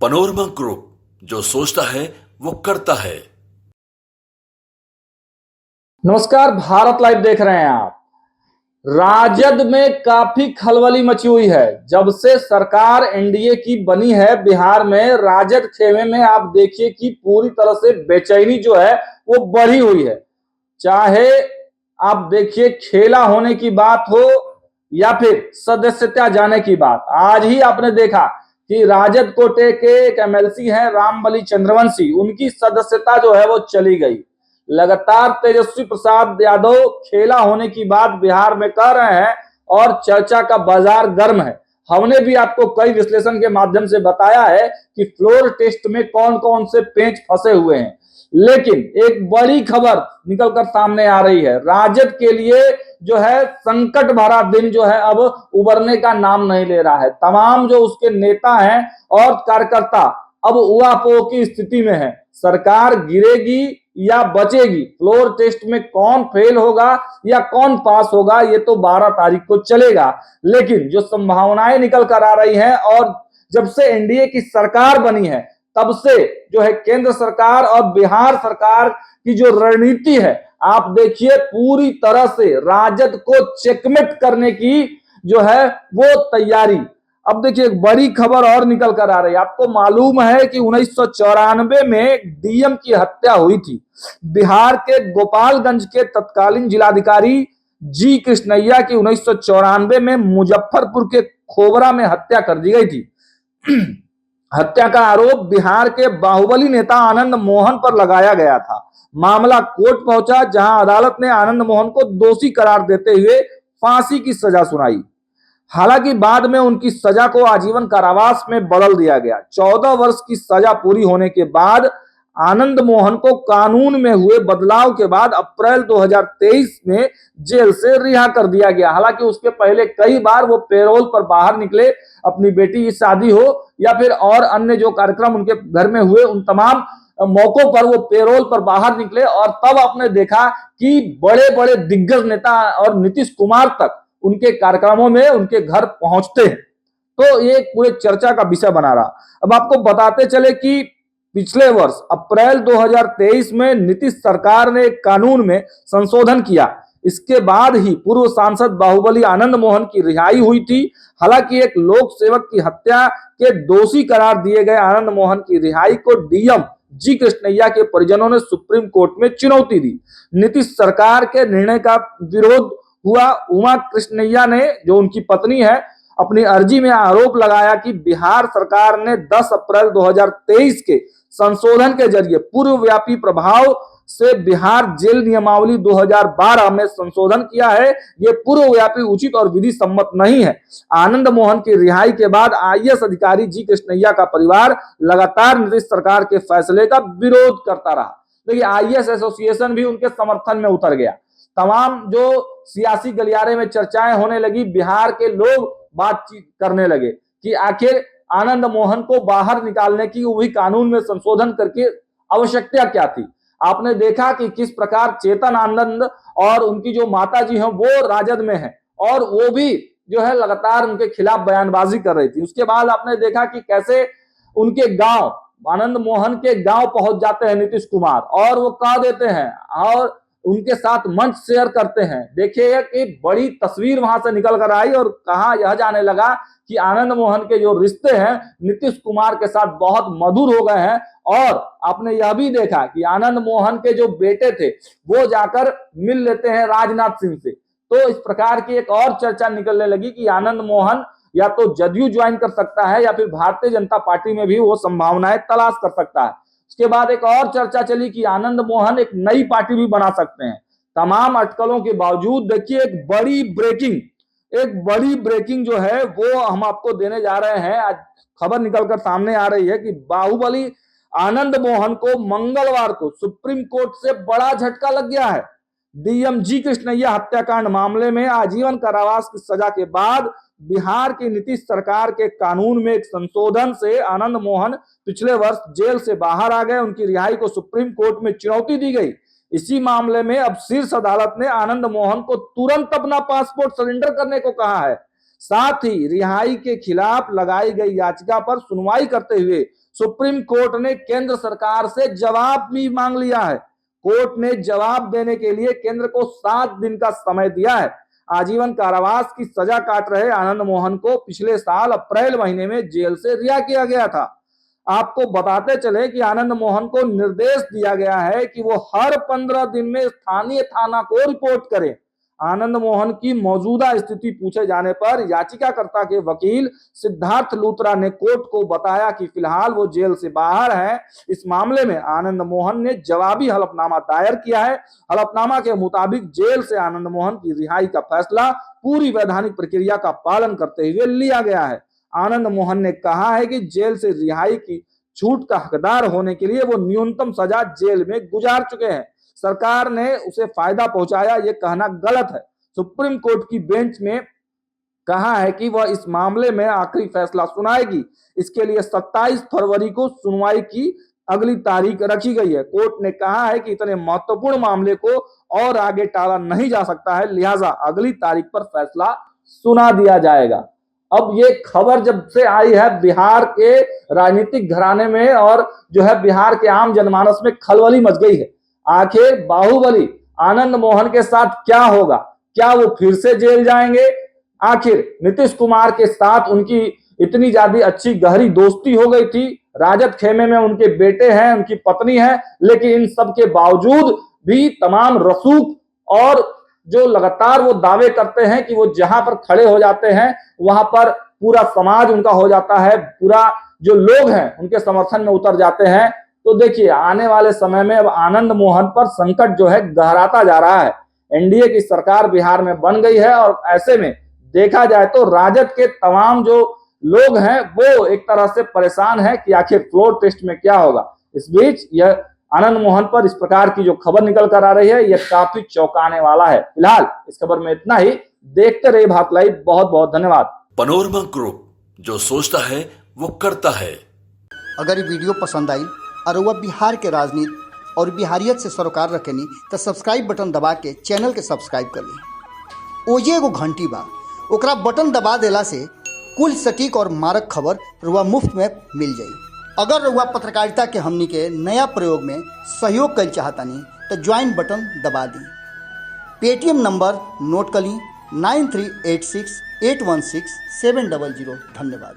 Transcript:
Panorama group, जो सोचता है वो करता है। नमस्कार, भारत लाइव देख रहे हैं आप। राजद में काफी खलबली मची हुई है। जब से सरकार एनडीए की बनी है बिहार में, राजद खेमे में आप देखिए कि पूरी तरह से बेचैनी जो है वो बढ़ी हुई है। चाहे आप देखिए खेला होने की बात हो या फिर सदस्यता जाने की बात। आज ही आपने देखा कि राजद कोटे के एक एमएलसी हैं रामबली चंद्रवंशी, उनकी सदस्यता जो है वो चली गई। लगातार तेजस्वी प्रसाद यादव खेला होने की बात बिहार में कर रहे हैं और चर्चा का बाजार गर्म है। हमने भी आपको कई विश्लेषण के माध्यम से बताया है कि फ्लोर टेस्ट में कौन कौन से पेंच फंसे हुए हैं, लेकिन एक बड़ी खबर निकलकर सामने आ रही है। राजद के लिए जो है संकट भरा दिन जो है अब उबरने का नाम नहीं ले रहा है। तमाम जो उसके नेता हैं और कार्यकर्ता अब उहापोह की स्थिति में है। सरकार गिरेगी या बचेगी, फ्लोर टेस्ट में कौन फेल होगा या कौन पास होगा ये तो 12 तारीख को चलेगा। लेकिन जो संभावनाएं निकल कर आ रही हैं, और जब से एनडीए की सरकार बनी है तब से जो है केंद्र सरकार और बिहार सरकार की जो रणनीति है, आप देखिए पूरी तरह से राजद को चेकमेट करने की जो है वो तैयारी। अब देखिए एक बड़ी खबर और निकल कर आ रही है। आपको मालूम है कि 1994 में डीएम की हत्या हुई थी। बिहार के गोपालगंज के तत्कालीन जिलाधिकारी जी कृष्णैया की 1994 में मुजफ्फरपुर के खोबरा में हत्या कर दी गई थी। हत्या का आरोप बिहार के बाहुबली नेता आनंद मोहन पर लगाया गया था। मामला कोर्ट पहुंचा, जहां अदालत ने आनंद मोहन को दोषी करार देते हुए फांसी की सजा सुनाई। हालांकि बाद में उनकी सजा को आजीवन कारावास में बदल दिया गया। 14 वर्ष की सजा पूरी होने के बाद आनंद मोहन को कानून में हुए बदलाव के बाद अप्रैल 2023 में जेल से रिहा कर दिया गया। हालांकि उसके पहले कई बार वो पेरोल पर बाहर निकले, अपनी बेटी की शादी हो या फिर और अन्य जो कार्यक्रम उनके घर में हुए, उन तमाम मौकों पर वो पेरोल पर बाहर निकले। और तब आपने देखा कि बड़े बड़े दिग्गज नेता और नीतीश कुमार तक उनके कार्यक्रमों में उनके घर पहुंचते हैं। तो ये पूरे चर्चा का विषय बना रहा। अब आपको बताते चले कि पिछले वर्ष अप्रैल 2023 में नीतीश सरकार ने एक कानून में संशोधन किया। इसके बाद ही पूर्व सांसद बाहुबली आनंद मोहन की रिहाई हुई थी। हालांकि एक लोक सेवक की हत्या के दोषी करार दिए गए आनंद मोहन की रिहाई को डीएम जी कृष्णैया के परिजनों ने सुप्रीम कोर्ट में चुनौती दी। नीतीश सरकार के निर्णय का विरोध हुआ। उमा कृष्णैया ने, जो उनकी पत्नी है, अपनी अर्जी में आरोप लगाया कि बिहार सरकार ने 10 अप्रैल 2023 के संशोधन के जरिए पूर्वव्यापी प्रभाव से बिहार जेल नियमावली 2012 में संशोधन किया है। ये पूर्वव्यापी, उचित और विधि सम्मत नहीं है। आनंद मोहन की रिहाई के बाद आईएएस अधिकारी जी कृष्णैया का परिवार लगातार नीतीश सरकार के फैसले का विरोध करता रहा। देखिए आईएएस एसोसिएशन भी उनके समर्थन में उतर गया। तमाम जो सियासी गलियारे में चर्चाएं होने लगी, बिहार के लोग बातचीत करने लगे कि आखिर आनंद मोहन को बाहर निकालने की, वो भी कानून में संशोधन करके, आवश्यकता क्या थी। आपने देखा कि किस प्रकार चेतन आनंद और उनकी जो माता जी हैं वो राजद में हैं और वो भी जो है लगातार उनके खिलाफ बयानबाजी कर रही थी। उसके बाद आपने देखा कि कैसे उनके गांव, आनंद मोहन के गांव पहुंच जाते हैं नीतीश कुमार और वो कह देते हैं और उनके साथ मंच शेयर करते हैं। देखिए एक बड़ी तस्वीर वहां से निकल कर आई और कहा यह जाने लगा कि आनंद मोहन के जो रिश्ते हैं नीतीश कुमार के साथ बहुत मधुर हो गए हैं। और आपने यह भी देखा कि आनंद मोहन के जो बेटे थे वो जाकर मिल लेते हैं राजनाथ सिंह से। तो इस प्रकार की एक और चर्चा निकलने लगी कि आनंद मोहन या तो जदयू ज्वाइन कर सकता है या फिर भारतीय जनता पार्टी में भी वो संभावनाएं तलाश कर सकता है। उसके बाद एक और चर्चा चली कि आनंद मोहन एक नई पार्टी भी बना सकते हैं। तमाम अटकलों के बावजूद देखिए एक बड़ी ब्रेकिंग जो है वो हम आपको देने जा रहे हैं। आज खबर निकलकर सामने आ रही है कि बाहुबली आनंद मोहन को मंगलवार को सुप्रीम कोर्ट से बड़ा झटका लग गया है। डीएम जी कृष्णैया हत्याकांड मामले में आजीवन कारावास की सजा के बाद बिहार की नीतीश सरकार के कानून में एक संशोधन से आनंद मोहन पिछले वर्ष जेल से बाहर आ गए। उनकी रिहाई को सुप्रीम कोर्ट में चुनौती दी गई। इसी मामले में अब शीर्ष अदालत ने आनंद मोहन को तुरंत अपना पासपोर्ट सरेंडर करने को कहा है। साथ ही रिहाई के खिलाफ लगाई गई याचिका पर सुनवाई करते हुए सुप्रीम कोर्ट ने केंद्र सरकार से जवाब भी मांग लिया है। कोर्ट ने जवाब देने के लिए केंद्र को 7 दिन का समय दिया है। आजीवन कारावास की सजा काट रहे आनंद मोहन को पिछले साल अप्रैल महीने में जेल से रिहा किया गया था। आपको बताते चले कि आनंद मोहन को निर्देश दिया गया है कि वो हर 15 दिन में स्थानीय थाना को रिपोर्ट करें। आनंद मोहन की मौजूदा स्थिति पूछे जाने पर याचिकाकर्ता के वकील सिद्धार्थ लूथरा ने कोर्ट को बताया कि फिलहाल वो जेल से बाहर हैं। इस मामले में आनंद मोहन ने जवाबी हलफनामा दायर किया है। हलफनामा के मुताबिक जेल से आनंद मोहन की रिहाई का फैसला पूरी वैधानिक प्रक्रिया का पालन करते हुए लिया गया है। आनंद मोहन ने कहा है कि जेल से रिहाई की छूट का हकदार होने के लिए वो न्यूनतम सजा जेल में गुजार चुके हैं। सरकार ने उसे फायदा पहुंचाया, ये कहना गलत है। सुप्रीम कोर्ट की बेंच में कहा है कि वह इस मामले में आखिरी फैसला सुनाएगी। इसके लिए 27 फरवरी को सुनवाई की अगली तारीख रखी गई है। कोर्ट ने कहा है कि इतने महत्वपूर्ण मामले को और आगे टाला नहीं जा सकता है, लिहाजा अगली तारीख पर फैसला सुना दिया जाएगा। अब ये खबर जब से आई है बिहार के राजनीतिक घराने में और जो है बिहार के आम जनमानस में खलबली मच गई है। आखिर बाहुबली आनंद मोहन के साथ क्या होगा? क्या वो फिर से जेल जाएंगे? आखिर नीतीश कुमार के साथ उनकी इतनी ज्यादा अच्छी गहरी दोस्ती हो गई थी। राजद खेमे में उनके बेटे हैं, उनकी पत्नी है, लेकिन इन सब के बावजूद भी तमाम रसूख और जो लगातार वो दावे करते हैं कि वो जहां पर खड़े हो जाते हैं वहां पर पूरा समाज उनका हो जाता है, पूरा जो लोग हैं उनके समर्थन में उतर जाते हैं। तो देखिए आने वाले समय में अब आनंद मोहन पर संकट जो है गहराता जा रहा है। एनडीए की सरकार बिहार में बन गई है और ऐसे में देखा जाए तो राजद के तमाम जो लोग हैं वो एक तरह से परेशान है कि आखिर फ्लोर टेस्ट में क्या होगा। इस बीच यह आनंद मोहन पर इस प्रकार की जो खबर निकल कर आ रही है यह काफी चौंकाने वाला है। फिलहाल इस खबर में इतना ही। देखते रहिए भारत लाइव। बहुत बहुत धन्यवाद। पनोरमा ग्रुप, जो सोचता है वो करता है। अगर ये वीडियो पसंद आई और वह बिहार के राजनीति और बिहारियत से सरोकार रखेनी तो सब्सक्राइब बटन दबा के चैनल के सब्सक्राइब कर ली। ओजे एगो घंटी बा, ओकरा बटन दबा देला से कुल सटीक और मारक खबर रुआ मुफ्त में मिल जाई। अगर रुआ पत्रकारिता के हमनी के नया प्रयोग में सहयोग कर चाहतानी तो ज्वाइन बटन दबा दी। पेटीएम नंबर नोट कर ली 9386816700। धन्यवाद।